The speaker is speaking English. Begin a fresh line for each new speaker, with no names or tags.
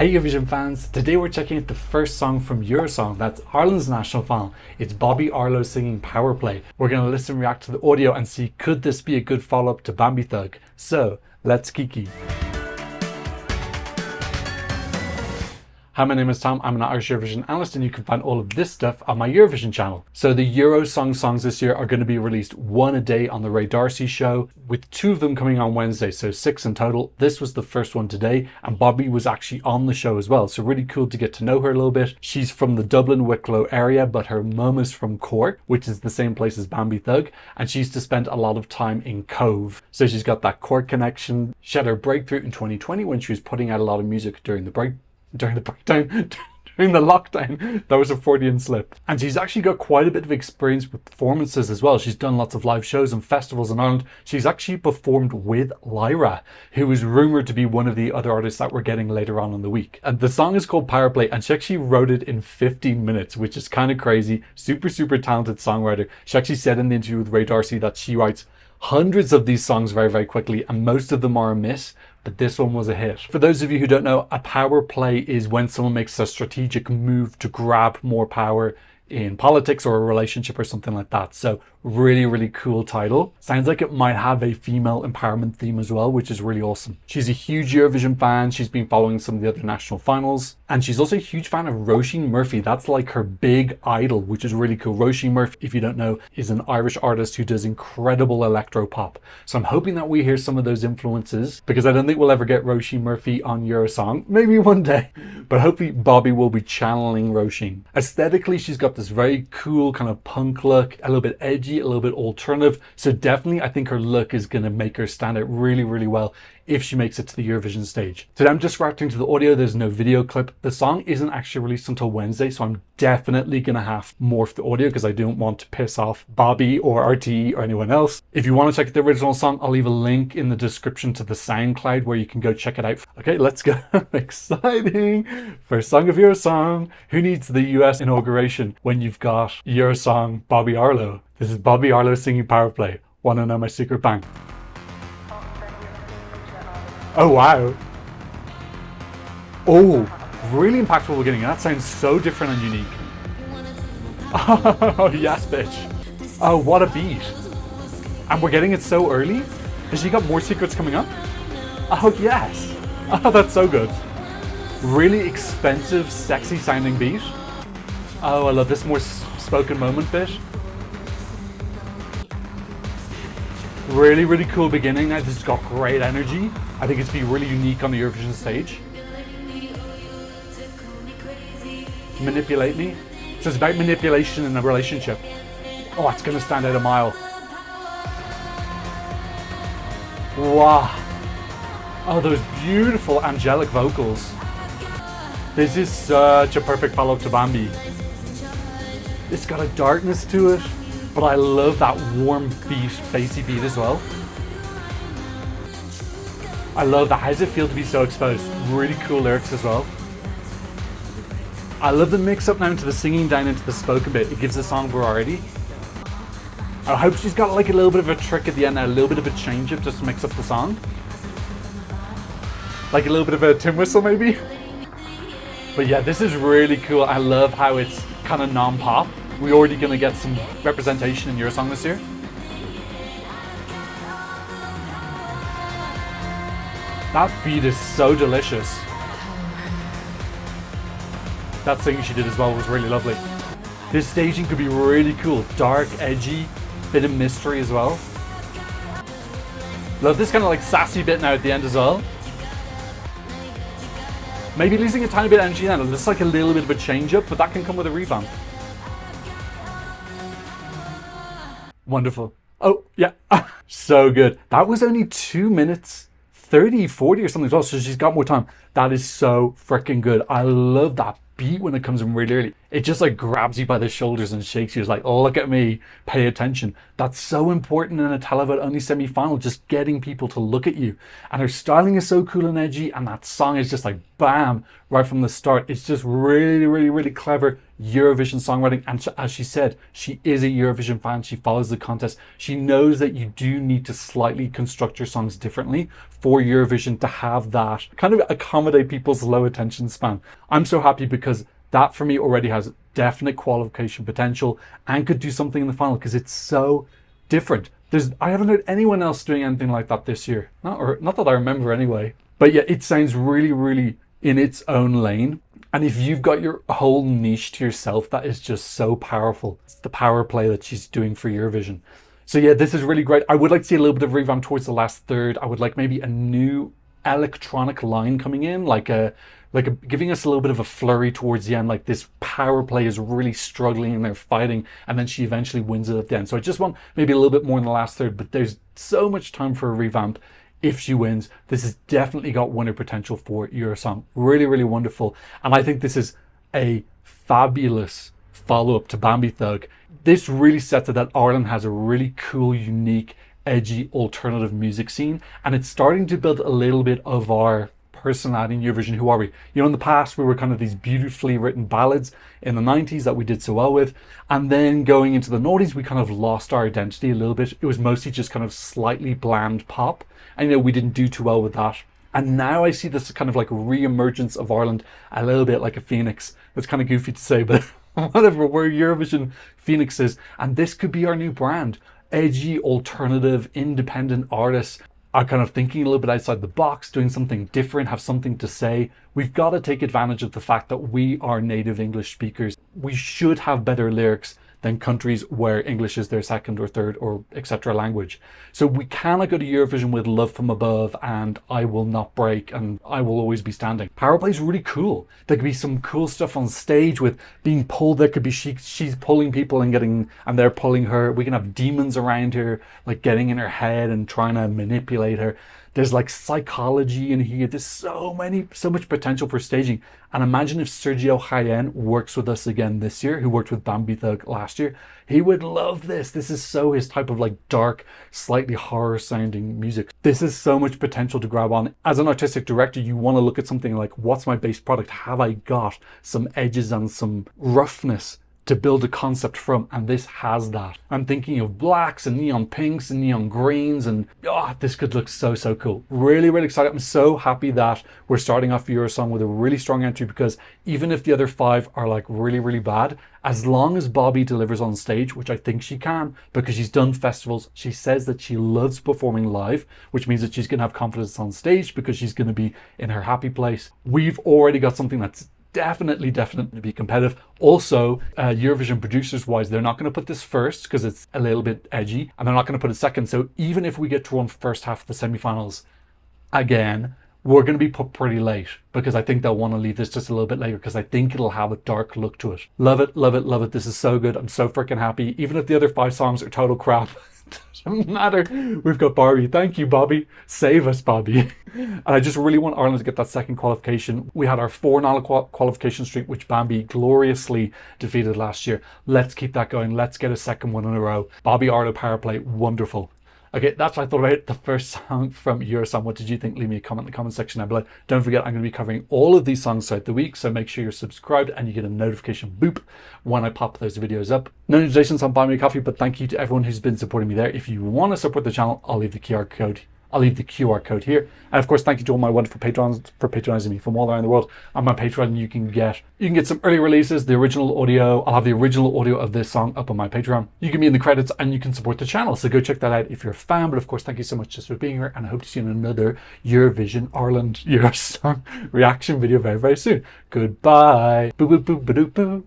Hey Eurovision fans, today we're checking out the first song from Eurosong, that's Ireland's national final. It's Bobbi Arlo singing Powerplay. We're going to listen and react to the audio and see could this be a good follow-up to Bambi Thug. So, let's kiki. Hi, my name is Tom. I'm an Irish Eurovision analyst and you can find all of this stuff on my Eurovision channel. So the Eurosong songs this year are going to be released one a day on the Ray D'Arcy show, with 2 of them coming on Wednesday, so 6 in total. This was the first one today and Bobbi was actually on the show as well, so really cool to get to know her a little bit. She's from the Dublin Wicklow area, but her mum is from Cork, which is the same place as Bambi Thug, and she used to spend a lot of time in Cove. So she's got that Cork connection. She had her breakthrough in 2020 when she was putting out a lot of music during the lockdown. That was a Freudian slip. And she's actually got quite a bit of experience with performances as well. She's done lots of live shows and festivals in Ireland. She's actually performed with Lyra, who is rumoured to be one of the other artists that we're getting later on in the week. And the song is called Powerplay, and she actually wrote it in 15 minutes, which is kind of crazy. Super talented songwriter. She actually said in the interview with Ray D'Arcy that she writes hundreds of these songs very quickly, and most of them are a miss, but this one was a hit. For those of you who don't know, a power play is when someone makes a strategic move to grab more power in politics or a relationship or something like that. So really cool title. Sounds like it might have a female empowerment theme as well, which is really awesome. She's a huge Eurovision fan. She's been following some of the other national finals, and she's also a huge fan of Roisin Murphy. That's like her big idol, which is really cool. Roisin Murphy, if you don't know, is an Irish artist who does incredible electro pop. So I'm hoping that we hear some of those influences, because I don't think we'll ever get Roisin Murphy on Eurosong. Maybe one day, but hopefully Bobbi will be channeling Roisin. Aesthetically, she's got this very cool kind of punk look, a little bit edgy, a little bit alternative. So definitely I think her look is going to make her stand out really well if she makes it to the Eurovision stage. Today I'm just reacting to the audio. There's no video clip. The song isn't actually released until Wednesday, so I'm definitely going to have to morph the audio because I don't want to piss off Bobbi or RTE or anyone else. If you want to check the original song, I'll leave a link in the description to the SoundCloud where you can go check it out. Okay, let's go. Exciting. First song of Eurosong. Who needs the US inauguration when you've got Eurosong Bobbi Arlo? This is Bobbi Arlo singing Powerplay. Wanna know my secret bang? Oh wow. Oh, really impactful beginning. That sounds so different and unique. Oh yes, bitch. Oh, what a beat. And we're getting it so early? Has she got more secrets coming up? Oh yes. Oh, that's so good. Really expensive, sexy sounding beat. Oh, I love this more spoken moment bit. Really cool beginning. Now this has got great energy. I think it's be really unique on the Eurovision stage. Manipulate me. So it's about manipulation in a relationship. Oh, it's going to stand out a mile. Wow. Oh, those beautiful angelic vocals. This is such a perfect follow-up to Bambi. It's got a darkness to it, but I love that warm beat, bassy beat as well. I love that. How does it feel to be so exposed? Really cool lyrics as well. I love the mix up now into the singing down into the spoken bit. It gives the song variety. I hope she's got like a little bit of a trick at the end now, a little bit of a change up just to mix up the song. Like a little bit of a tin whistle maybe. But yeah, this is really cool. I love how it's kind of non-pop. We're already going to get some representation in Eurosong this year. That beat is so delicious. That singing she did as well was really lovely. This staging could be really cool. Dark, edgy, bit of mystery as well. Love this kind of like sassy bit now at the end as well. Maybe losing a tiny bit of energy now. It's like a little bit of a change up, but that can come with a revamp. Wonderful. Oh, yeah. So good. That was only 2 minutes 30, 40 or something as well, so she's got more time. That is so freaking good. I love that beat when it comes in really early. it just like grabs you by the shoulders and shakes you. It's like, oh, look at me, pay attention. That's so important in a televote only semi-final, just getting people to look at you. And her styling is so cool and edgy, and that song is just like bam, right from the start. It's just really, really, really clever Eurovision songwriting. And as she said, she is a Eurovision fan. She follows the contest. She knows that you do need to slightly construct your songs differently for Eurovision to have that kind of accommodate people's low attention span. I'm so happy because that for me already has definite qualification potential and could do something in the final because it's so different. I haven't heard anyone else doing anything like that this year. Not that I remember anyway. But yeah, it sounds really, really in its own lane. And if you've got your whole niche to yourself, that is just so powerful. It's the power play that she's doing for Eurovision. So yeah, this is really great. I would like to see a little bit of revamp towards the last third. I would like maybe a new electronic line coming in, giving us a little bit of a flurry towards the end, like this power play is really struggling and they're fighting, and then she eventually wins it at the end. So I just want maybe a little bit more in the last third, but there's so much time for a revamp. If she wins, this has definitely got winner potential for Eurosong. Really, really wonderful. And I think this is a fabulous follow-up to Bambi Thug. This really sets it that Ireland has a really cool, unique, edgy, alternative music scene. And it's starting to build a little bit of our personality in Eurovision. Who are we? You know, in the past, we were kind of these beautifully written ballads in the 90s that we did so well with. And then going into the noughties, we kind of lost our identity a little bit. It was mostly just kind of slightly bland pop. And, you know, we didn't do too well with that. And now I see this kind of like re-emergence of Ireland, a little bit like a phoenix. It's kind of goofy to say, but whatever, we're Eurovision phoenixes. And this could be our new brand. Edgy, alternative, independent artists are kind of thinking a little bit outside the box, doing something different, have something to say. We've got to take advantage of the fact that we are native English speakers. We should have better lyrics than countries where English is their second or third or etc. language. So we cannot go to Eurovision with Love From Above and I Will Not Break and I Will Always Be Standing. Powerplay is really cool. There could be some cool stuff on stage with being pulled. There could be she's pulling people and they're pulling her. We can have demons around her, like getting in her head and trying to manipulate her. There's like psychology in here. There's so much potential for staging. And imagine if Sergio Jaén works with us again this year, who worked with Bambi Thug last year. He would love this. This is so his type of like dark, slightly horror sounding music. This is so much potential to grab on. As an artistic director, you want to look at something like, what's my base product? Have I got some edges and some roughness to build a concept from? And this has that. I'm thinking of blacks and neon pinks and neon greens, and this could look so cool. Really, really excited. I'm so happy that we're starting off Eurosong with a really strong entry, because even if the other 5 are like really, really bad, as long as Bobbi delivers on stage, which I think she can, because she's done festivals, she says that she loves performing live, which means that she's going to have confidence on stage because she's going to be in her happy place. We've already got something that's definitely to be competitive. Also, Eurovision producers wise, they're not going to put this first because it's a little bit edgy, and they're not going to put it second. So even if we get to run first half of the semi-finals again, we're going to be put pretty late, because I think they'll want to leave this just a little bit later, because I think it'll have a dark look to it. Love it, love it, love it. This is so good. I'm so freaking happy. Even if the other 5 songs are total crap, doesn't matter. We've got Barbie. Thank you, Bobbi. Save us, Bobbi. And I just really want Ireland to get that second qualification. We had our 4-0 qualification streak, which Bambi gloriously defeated last year. Let's keep that going. Let's get a second one in a row. Bobbi Arlo Powerplay, wonderful. Okay, that's what I thought about the first song from Eurosong. What did you think? Leave me a comment in the comment section down below. Don't forget, I'm going to be covering all of these songs throughout the week, so make sure you're subscribed and you get a notification boop when I pop those videos up. No notifications on Buy Me a Coffee, but thank you to everyone who's been supporting me there. If you want to support the channel, I'll leave the QR code here. And of course, thank you to all my wonderful patrons for patronizing me from all around the world. On my Patreon, you can get some early releases, the original audio. I'll have the original audio of this song up on my Patreon. You can be in the credits and you can support the channel. So go check that out if you're a fan. But of course, thank you so much just for being here, and I hope to see you in another Eurovision Ireland Eurosong reaction video very, very soon. Goodbye. Boo boo boo boo boo.